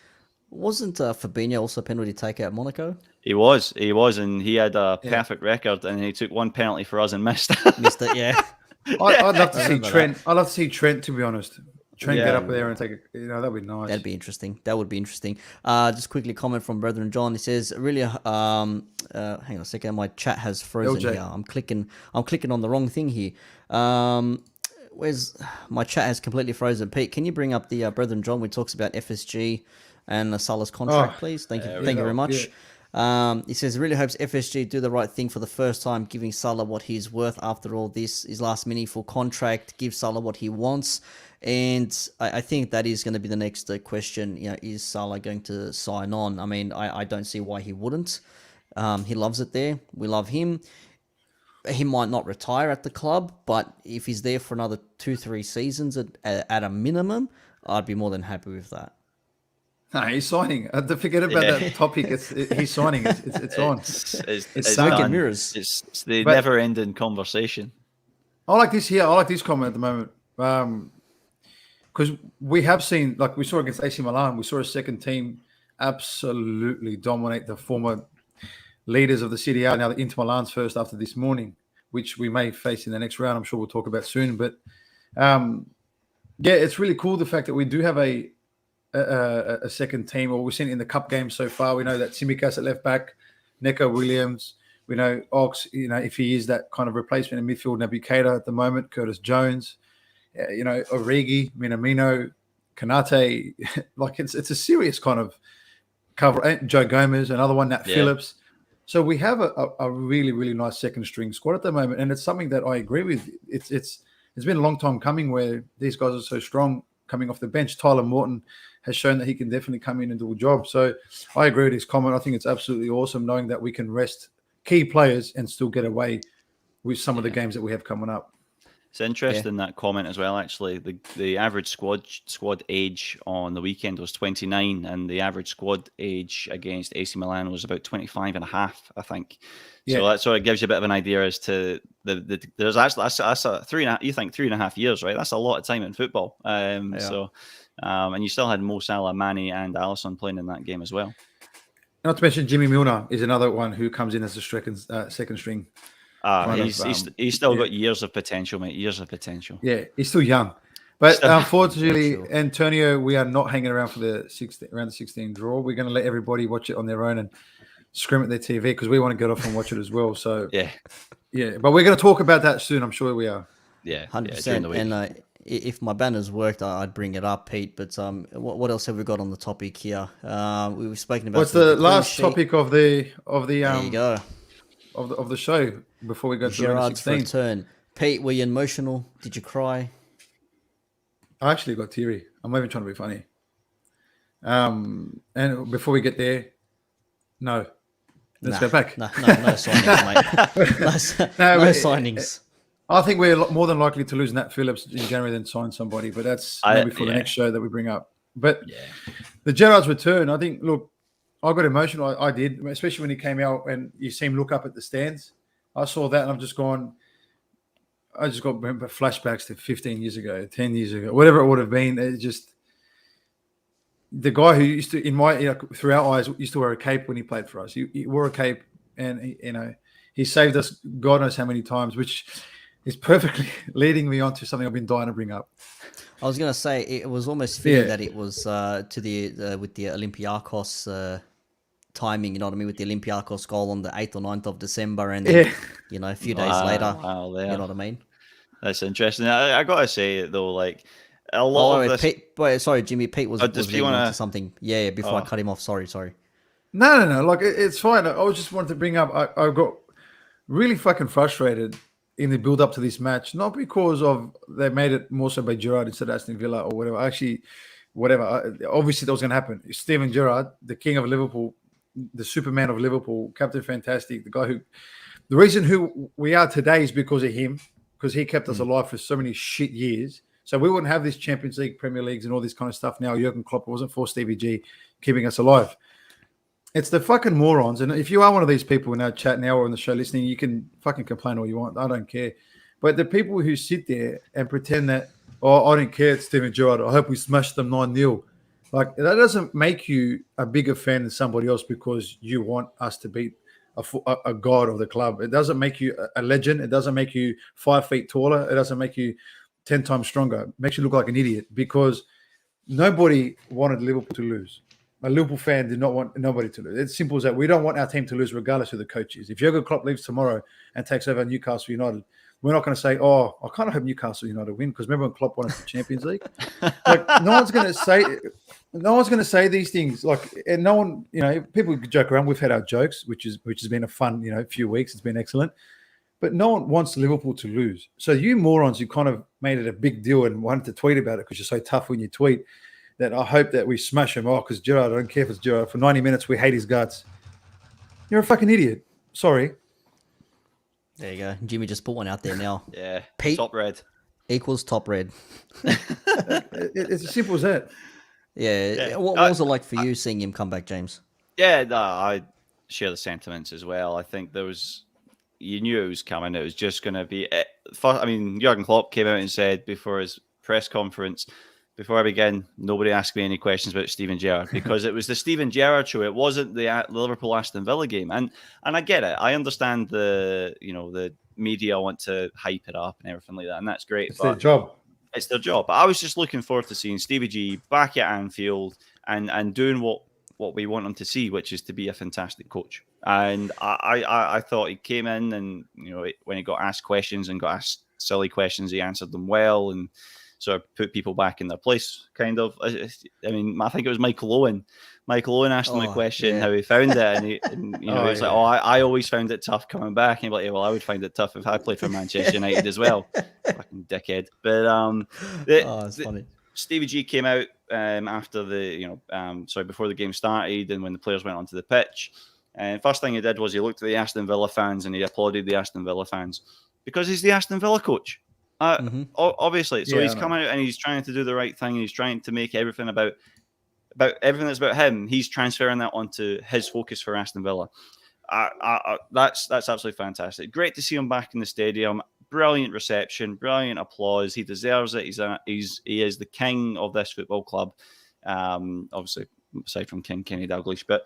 Wasn't Fabinho also a penalty taker at Monaco? He was, and he had a perfect record, and he took one penalty for us and missed it. Yeah. I'd love to see Trent. I'd love to see Trent, to be honest. Get up there and take it. That'd be nice. That'd be interesting. That would be interesting. Just quickly comment from Brethren John. He says, "Really, hang on a second. My chat has frozen here. I'm clicking on the wrong thing here. Where's my chat has completely frozen? Pete, can you bring up the Brethren John when he talks about FSG and Salah's contract, please? Thank you very much." Yeah. He says, really hopes FSG do the right thing for the first time, giving Salah what he's worth after all this. His last meaningful contract, give Salah what he wants. And I think that is going to be the next question. Is Salah going to sign on? I mean, I don't see why he wouldn't. He loves it there. We love him. He might not retire at the club, but if he's there for another 2-3 seasons at a minimum, I'd be more than happy with that. No, he's signing. Forget about that topic. He's signing. It's on. It's smoke and done. mirrors. It's the But- never-ending conversation. I like this here. I like this comment at the moment. Because we have seen, like we saw against AC Milan, we saw a second team absolutely dominate the former leaders of the Serie A. Now the Inter Milan's first after this morning, which we may face in the next round. I'm sure we'll talk about soon. But yeah, it's really cool the fact that we do have a second team, or we've seen it in the cup games so far. We know that Tsimikas at left back, Neco Williams. We know Ox, if he is that kind of replacement in midfield, Nabukater at the moment, Curtis Jones, Origi, Minamino, Kanate. Like it's a serious kind of cover. And Joe Gomez, another one, Nat Phillips. So we have a really, really nice second string squad at the moment. And it's something that I agree with. It's been a long time coming where these guys are so strong coming off the bench. Tyler Morton has shown that he can definitely come in and do a job. So I agree with his comment. I think it's absolutely awesome knowing that we can rest key players and still get away with some of the games that we have coming up. It's interesting that comment as well. Actually, the average squad age on the weekend was 29, and the average squad age against AC Milan was about 25 and a half, I think. So that sort of gives you a bit of an idea as to there's actually that's a 3.5 years, right? That's a lot of time in football. So and you still had Mo Salah, Mane, and Alisson playing in that game as well. Not to mention Jimmy Milner is another one who comes in as a second string. He's still got years of potential, mate. Years of potential. Yeah, he's still young. But unfortunately, Antonio, we are not hanging around for the round of 16 draw. We're going to let everybody watch it on their own and scream at their TV because we want to get off and watch it as well. So yeah. But we're going to talk about that soon. I'm sure we are. Yeah, 100%. And if my banners worked, I'd bring it up, Pete. But what else have we got on the topic here? We've spoken about. What's the last topic of the? There you go. Of the show before we go to Gerrards round 16. return. Pete, were you emotional? Did you cry? I actually got teary. I'm not even trying to be funny. And before we get there, no. Let's go back. No signings, mate. No signings. I think we're more than likely to lose Nat Phillips in January than sign somebody, but that's maybe for the next show that we bring up. But the Gerrards return, I think, look, I got emotional. I did, especially when he came out and you see him look up at the stands. I saw that and I just got flashbacks to 15 years ago, 10 years ago, whatever it would have been. It just, the guy who used to, through our eyes, used to wear a cape when he played for us. He wore a cape and, he saved us God knows how many times, which is perfectly leading me on to something I've been dying to bring up. I was going to say, it was almost fitting that it was with the Olympiacos timing, you know what I mean, with the Olympiacos goal on the 8th or 9th of December, and then, a few days later, you know what I mean? That's interesting. I got to say, though, like, a lot of this... Pete, sorry, Jimmy, Pete was leading on to something. Yeah, before I cut him off, sorry. No, like, it's fine. I was just wanted to bring up, I got really fucking frustrated in the build up to this match, not because of they made it more so by Gerrard instead of Aston Villa or whatever. Actually, obviously that was going to happen. Steven Gerrard, the king of Liverpool, the Superman of Liverpool, Captain Fantastic, the reason who we are today is because of him, because he kept us alive for so many shit years. So we wouldn't have this Champions League, Premier Leagues, and all this kind of stuff now. Jurgen Klopp, it wasn't for Stevie G keeping us alive. It's the fucking morons. And if you are one of these people in our chat now or on the show listening, you can fucking complain all you want. I don't care. But the people who sit there and pretend that, I don't care, it's Steven Gerrard. I hope we smash them 9-0. Like, that doesn't make you a bigger fan than somebody else because you want us to beat a god of the club. It doesn't make you a legend. It doesn't make you 5 feet taller. It doesn't make you 10 times stronger. It makes you look like an idiot because nobody wanted Liverpool to lose. A Liverpool fan did not want nobody to lose. It's simple as that. We don't want our team to lose regardless of the coach is. If Jurgen Klopp leaves tomorrow and takes over Newcastle United, we're not going to say, I kind of hope Newcastle United win because remember when Klopp won the Champions League? Like, no one's going to say these things. Like, and no one, people joke around. We've had our jokes, which has been a fun, few weeks. It's been excellent. But no one wants Liverpool to lose. So you morons who kind of made it a big deal and wanted to tweet about it because you're so tough when you tweet, that I hope that we smash him. Because Gerrard, I don't care if it's Gerrard. For 90 minutes, we hate his guts. You're a fucking idiot. Sorry. There you go. Jimmy just put one out there now. Yeah. Pete top red equals top red. It's as simple as that. Yeah. What was it like for you seeing him come back, James? Yeah, no, I share the sentiments as well. I think you knew it was coming. It was just going to be. I mean, Jurgen Klopp came out and said before his press conference, before I begin, nobody asked me any questions about Steven Gerrard, because it was the Steven Gerrard show. It wasn't the Liverpool Aston Villa game, and I get it. I understand the media want to hype it up and everything like that, and that's great. It's their job. It's their job. But I was just looking forward to seeing Stevie G back at Anfield and doing what we want him to see, which is to be a fantastic coach. And I thought he came in and, when he got asked questions and got asked silly questions, he answered them well and sort of put people back in their place, kind of. I mean, I think it was Michael Owen. Michael Owen asked him a question, how he found it, and he was like, I always found it tough coming back. And he'd be like, yeah, well, I would find it tough if I played for Manchester United as well. Fucking dickhead. But it's funny. Stevie G came out after before the game started and when the players went onto the pitch. And first thing he did was he looked at the Aston Villa fans and he applauded the Aston Villa fans because he's the Aston Villa coach. Obviously. So he's come out and he's trying to do the right thing. He's trying to make everything about everything that's about him. He's transferring that onto his focus for Aston Villa. That's absolutely fantastic. Great to see him back in the stadium. Brilliant reception, brilliant applause. He deserves it. He is the king of this football club. Obviously, aside from King Kenny Dalglish, but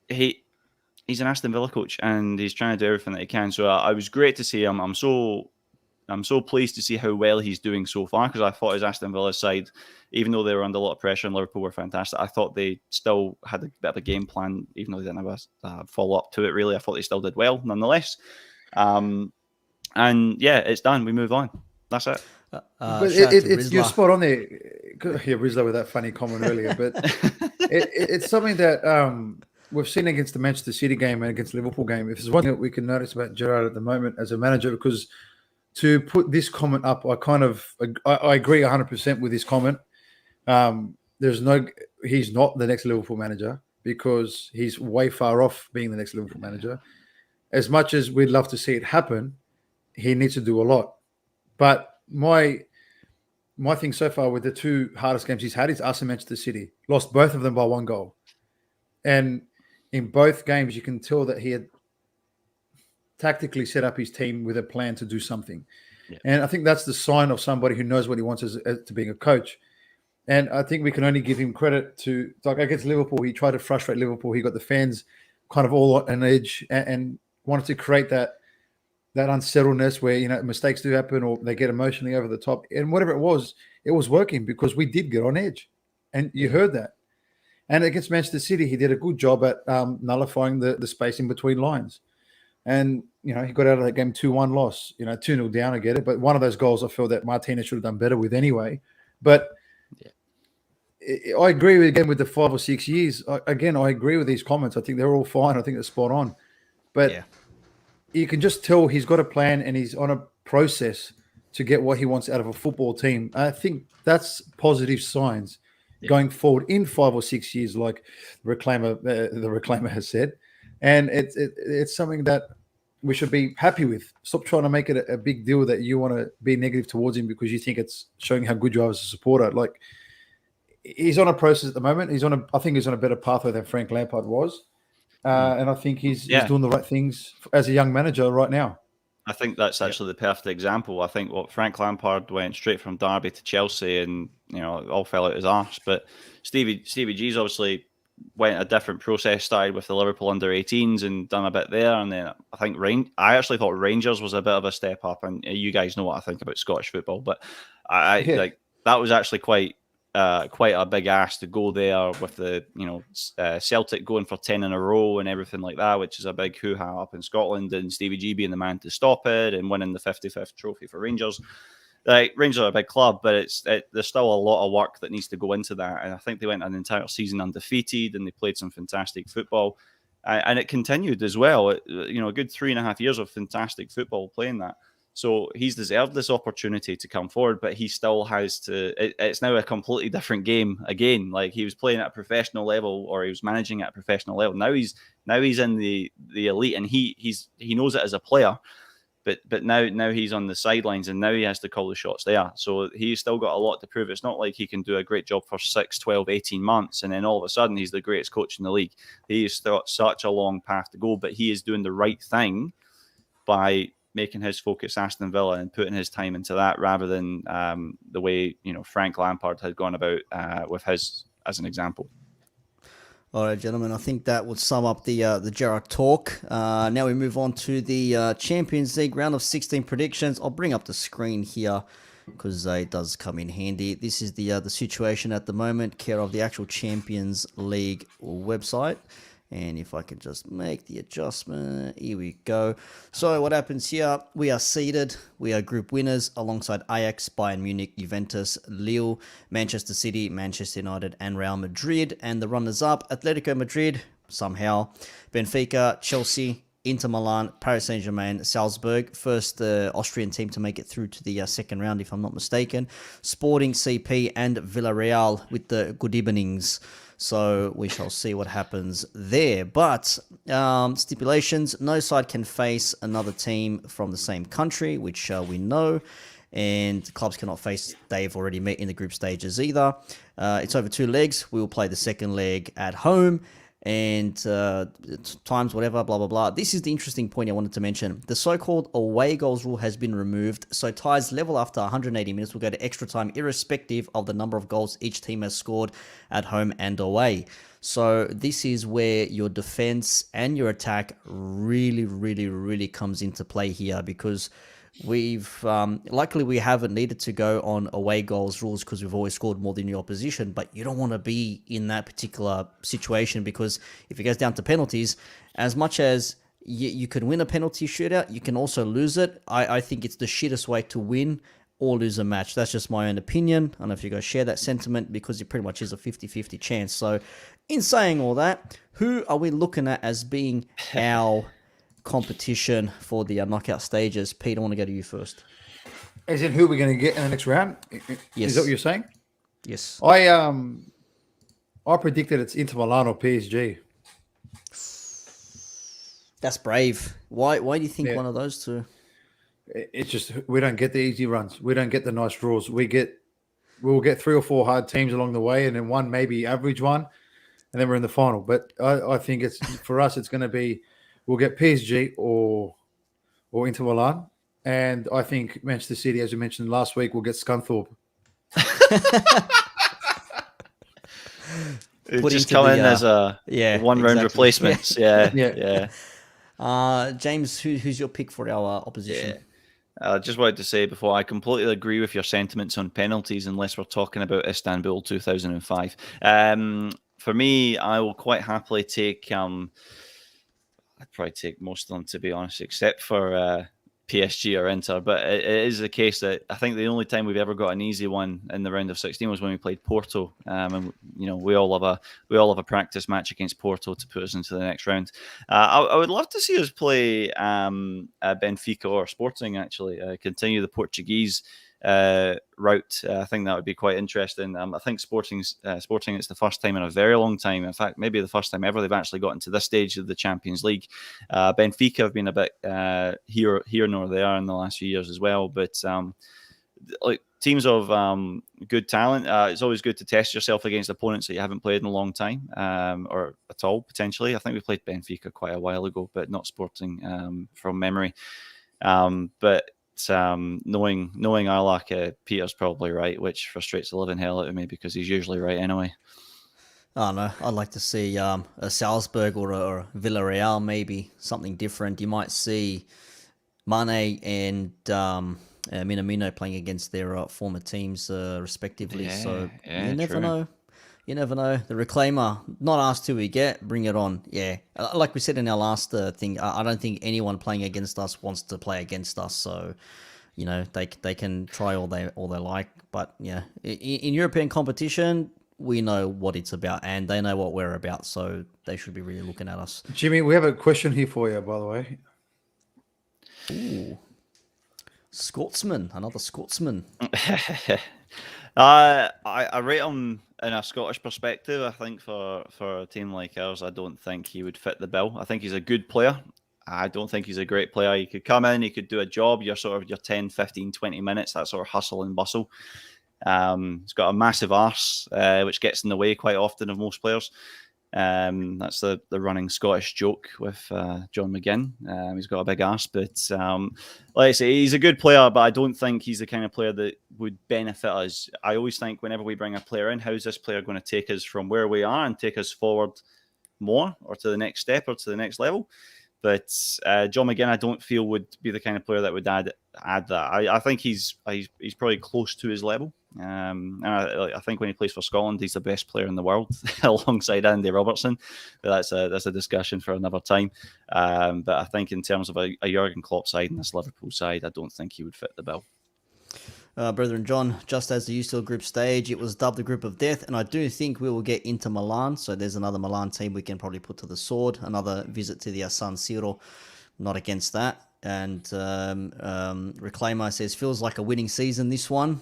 he's an Aston Villa coach and he's trying to do everything that he can. So I was great to see him. I'm so pleased to see how well he's doing so far, because I thought his Aston Villa side, even though they were under a lot of pressure and Liverpool were fantastic, I thought they still had a bit of a game plan, even though they didn't have a follow-up to it, really. I thought they still did well, nonetheless. And yeah, it's done. We move on. That's it. You're spot on there. Yeah, Rizla with that funny comment earlier, but it's something that we've seen against the Manchester City game and against the Liverpool game. If there's one thing that we can notice about Gerrard at the moment as a manager, because to put this comment up, I agree 100% with this comment. He's not the next Liverpool manager, because he's way far off being the next Liverpool manager. As much as we'd love to see it happen, he needs to do a lot. But my thing so far with the two hardest games he's had is us and Manchester City. Lost both of them by 1 goal. And in both games, you can tell that he had tactically set up his team with a plan to do something. Yeah. And I think that's the sign of somebody who knows what he wants as to being a coach. And I think we can only give him credit to, like against Liverpool, he tried to frustrate Liverpool. He got the fans kind of all on edge and wanted to create that unsettledness where, mistakes do happen or they get emotionally over the top. And whatever it was working, because we did get on edge. And you heard that. And against Manchester City, he did a good job at nullifying the space in between lines. And, he got out of that game 2-1 loss, 2-0 down, I get it. But one of those goals I feel that Martinez should have done better with anyway. But I agree with the 5 or 6 years. I agree with these comments. I think they're all fine. I think they're spot on. But you can just tell he's got a plan and he's on a process to get what he wants out of a football team. I think that's positive signs going forward in 5 or 6 years, like the Reclaimer has said. And it's something that we should be happy with. Stop trying to make it a big deal that you want to be negative towards him because you think it's showing how good you are as a supporter. Like, he's on a process at the moment. I think he's on a better pathway than Frank Lampard was. And I think he's doing the right things as a young manager right now. I think that's actually the perfect example. I think Frank Lampard went straight from Derby to Chelsea and, it all fell out his arse. But Stevie G's obviously went a different process, started with the Liverpool under-18s and done a bit there. And then I think I actually thought Rangers was a bit of a step up. And you guys know what I think about Scottish football. But like that was actually quite a big ask to go there with the Celtic going for 10 in a row and everything like that, which is a big hoo-ha up in Scotland, and Stevie G being the man to stop it and winning the 55th trophy for Rangers. Like, Rangers are a big club, but there's still a lot of work that needs to go into that. And I think they went an entire season undefeated and they played some fantastic football, and it continued as well. A good 3.5 years of fantastic football playing that. So he's deserved this opportunity to come forward, but he still has to. It's now a completely different game again. Like, he was playing at a professional level, or he was managing at a professional level. Now he's in the elite, and he knows it as a player. But now he's on the sidelines, and now he has to call the shots there. So he's still got a lot to prove. It's not like he can do a great job for 6, 12, 18 months, and then all of a sudden he's the greatest coach in the league. He's got such a long path to go, but he is doing the right thing by making his focus Aston Villa and putting his time into that, rather than the way Frank Lampard had gone about with his, as an example. All right, gentlemen, I think that would sum up the Gerrard talk. Now we move on to the Champions League round of 16 predictions. I'll bring up the screen here because it does come in handy. This is the situation at the moment, care of the actual Champions League website. And if I can just make the adjustment, here we go. So what happens here, we are seeded. We are group winners alongside Ajax, Bayern Munich, Juventus, Lille, Manchester City, Manchester United, and Real Madrid. And the runners-up, Atletico Madrid, somehow, Benfica, Chelsea, Inter Milan, Paris Saint-Germain, Salzburg. First Austrian team to make it through to the second round, if I'm not mistaken. Sporting, CP, and Villarreal with the good evenings. So we shall see what happens there. But stipulations, no side can face another team from the same country, which we know. And clubs cannot face, they've already met in the group stages either. It's over 2 legs. We will play the second leg at home. And times whatever, blah, blah, blah. This is the interesting point I wanted to mention. The so-called away goals rule has been removed, so ties level after 180 minutes will go to extra time, irrespective of the number of goals each team has scored at home and away. So this is where your defense and your attack really, really, really comes into play here, because we've luckily we haven't needed to go on away goals rules because we've always scored more than your opposition, but you don't want to be in that particular situation, because if it goes down to penalties, as much as you can win a penalty shootout, you can also lose it. I think it's the shittest way to win or lose a match. That's just my own opinion. I don't know if you guys share that sentiment, because it pretty much is a 50-50 chance. So in saying all that, who are we looking at as being our competition for the knockout stages? Pete, I want to go to you first. As in who we're going to get in the next round? Yes. Is that what you're saying? Yes. I predicted it's Inter Milan or PSG. That's brave. Why do you think one of those two? It's just we don't get the easy runs. We don't get the nice draws. We'll get 3 or 4 hard teams along the way, and then one maybe average one, and then we're in the final. But I think it's for us, it's going to be we'll get PSG or Inter Milan, and I think Manchester City, as you mentioned last week, will get Scunthorpe. Just come in as a one-round replacements. Yeah. James, who's your pick for our opposition? Yeah. I just wanted to say before, I completely agree with your sentiments on penalties, unless we're talking about Istanbul 2005. For me, I will quite happily take... I'd probably take most of them, to be honest, except for PSG or Inter. But it is the case that I think the only time we've ever got an easy one in the round of 16 was when we played Porto. And we all have a practice match against Porto to put us into the next round. I would love to see us play Benfica or Sporting, actually, continue the Portuguese route. I think that would be quite interesting. I think Sporting, it's the first time in a very long time, in fact maybe the first time ever, they've actually gotten to this stage of the Champions League. Benfica have been a bit here nor there in the last few years as well, but like teams of good talent, it's always good to test yourself against opponents that you haven't played in a long time, or at all potentially. I think we played Benfica quite a while ago, but not Sporting from memory. But knowing our luck, Peter's probably right, which frustrates the living hell out of me because he's usually right anyway. I don't know. I'd like to see a Salzburg or a Villarreal, maybe something different. You might see Mane and Minamino playing against their former teams, respectively. So you never know. You never know. The Reclaimer, not asked who we get, bring it on. Yeah, like we said in our last thing, I don't think anyone playing against us wants to play against us. So, they can try all they like. But yeah, in European competition, we know what it's about, and they know what we're about. So they should be really looking at us. Jimmy, we have a question here for you, by the way. Ooh, Scotsman, another Scotsman. I rate him in a Scottish perspective. I think for a team like ours, I don't think he would fit the bill. I think he's a good player. I don't think he's a great player. He could come in, he could do a job, your 10, 15, 20 minutes, that sort of hustle and bustle. He's got a massive arse, which gets in the way quite often of most players. That's the running Scottish joke with John McGinn. He's got a big arse, but like I say, he's a good player, but I don't think he's the kind of player that would benefit us. I always think whenever we bring a player in, how's this player going to take us from where we are and take us forward more, or to the next step, or to the next level? But John McGinn, I don't feel would be the kind of player that would add that. I think he's probably close to his level. And I think when he plays for Scotland, he's the best player in the world alongside Andy Robertson. But that's a discussion for another time. But I think in terms of a Jurgen Klopp side and this Liverpool side, I don't think he would fit the bill. Brethren John, just as the UCL group stage, it was dubbed the group of death, and I do think we will get into Milan, so there's another Milan team we can probably put to the sword, another visit to the San Siro, not against that. And Reclaimer says, feels like a winning season, this one,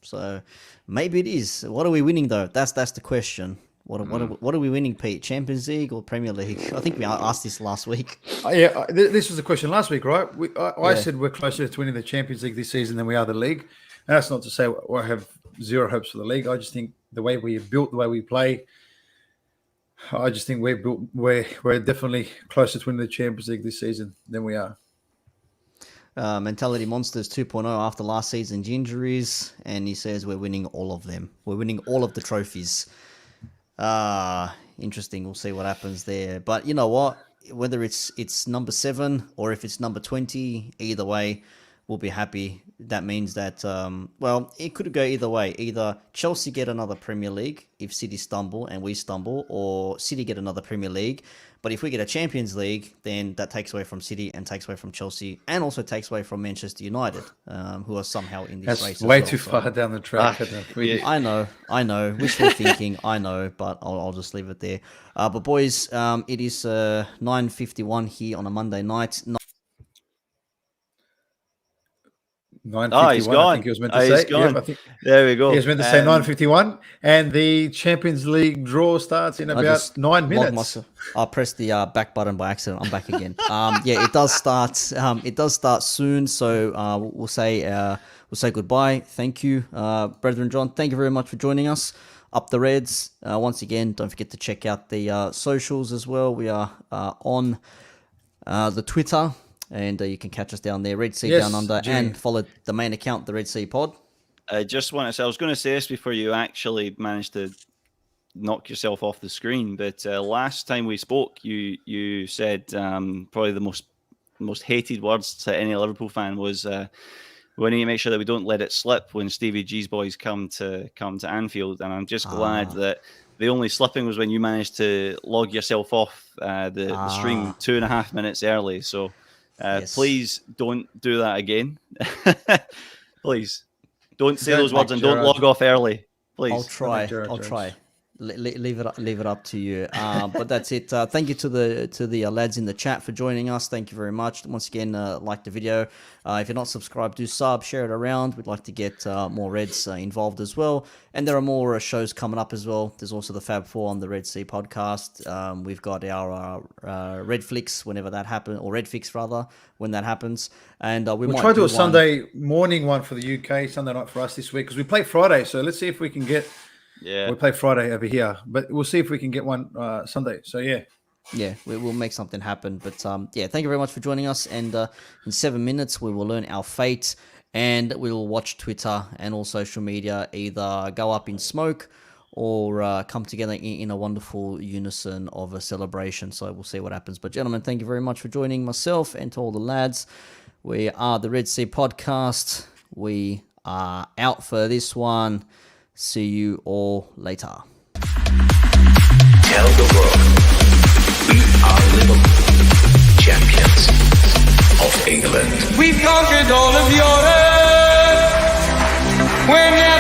so maybe it is. What are we winning though? That's the question. What are we winning, Pete? Champions League or Premier League? I think we asked this last week. This was the question last week, right? I said we're closer to winning the Champions League this season than we are the league. And that's not to say I have zero hopes for the league. I just think the way we built, the way we play, I just think we're definitely closer to winning the Champions League this season than we are. Mentality Monsters 2.0 after last season's injuries, and he says we're winning all of them. We're winning all of the trophies. Interesting. We'll see what happens there. But you know what? Whether it's number 7 or if it's number 20, either way, we'll be happy. That means that, it could go either way. Either Chelsea get another Premier League if City stumble and we stumble, or City get another Premier League. But if we get a Champions League, then that takes away from City and takes away from Chelsea and also takes away from Manchester United, who are somehow in this race. That's way too far down the track. I know. Wishful thinking, I know, but I'll just leave it there. But boys, it is 9:51 here on a Monday night. 9:51, he's gone. I think he was meant to say. He's gone. Yeah, I think there we go. He was meant to say 9:51, and the Champions League draw starts in about 9 minutes. I pressed the back button by accident. I'm back again. It does start. It does start soon. So we'll say goodbye. Thank you, Brethren John. Thank you very much for joining us. Up the Reds. Once again, don't forget to check out the socials as well. We are on the Twitter. And you can catch us down there, Red Sea Down Under, and follow the main account, the Red Sea Pod. I just want to say, I was going to say this before you actually managed to knock yourself off the screen, but last time we spoke, you said probably the most hated words to any Liverpool fan was we need to make sure that we don't let it slip when Stevie G's boys come to Anfield. And I'm just glad that the only slipping was when you managed to log yourself off the stream 2.5 minutes early. So. Yes. Please don't do that again. Please don't say those words and don't log off early. Please. I'll try. Leave it up to you. But that's it. Thank you to the lads in the chat for joining us. Thank you very much. Once again, like the video. If you're not subscribed, do sub, share it around. We'd like to get more Reds involved as well. And there are more shows coming up as well. There's also the Fab Four on the Red Sea podcast. We've got our Red Flicks whenever that happens, or Red Fix rather, when that happens. And we'll try to do a Sunday morning one for the UK, Sunday night for us this week, because we play Friday. So let's see if we can get. Yeah, we play Friday over here, but we'll see if we can get one Sunday. So we'll make something happen. But thank you very much for joining us. And in 7 minutes, we will learn our fate, and we will watch Twitter and all social media either go up in smoke or come together in a wonderful unison of a celebration. So we'll see what happens. But gentlemen, thank you very much for joining myself and to all the lads. We are the Red Sea Podcast. We are out for this one. See you all later. Tell the world we are Liverpool, champions of England. We've conquered all of Europe. We're never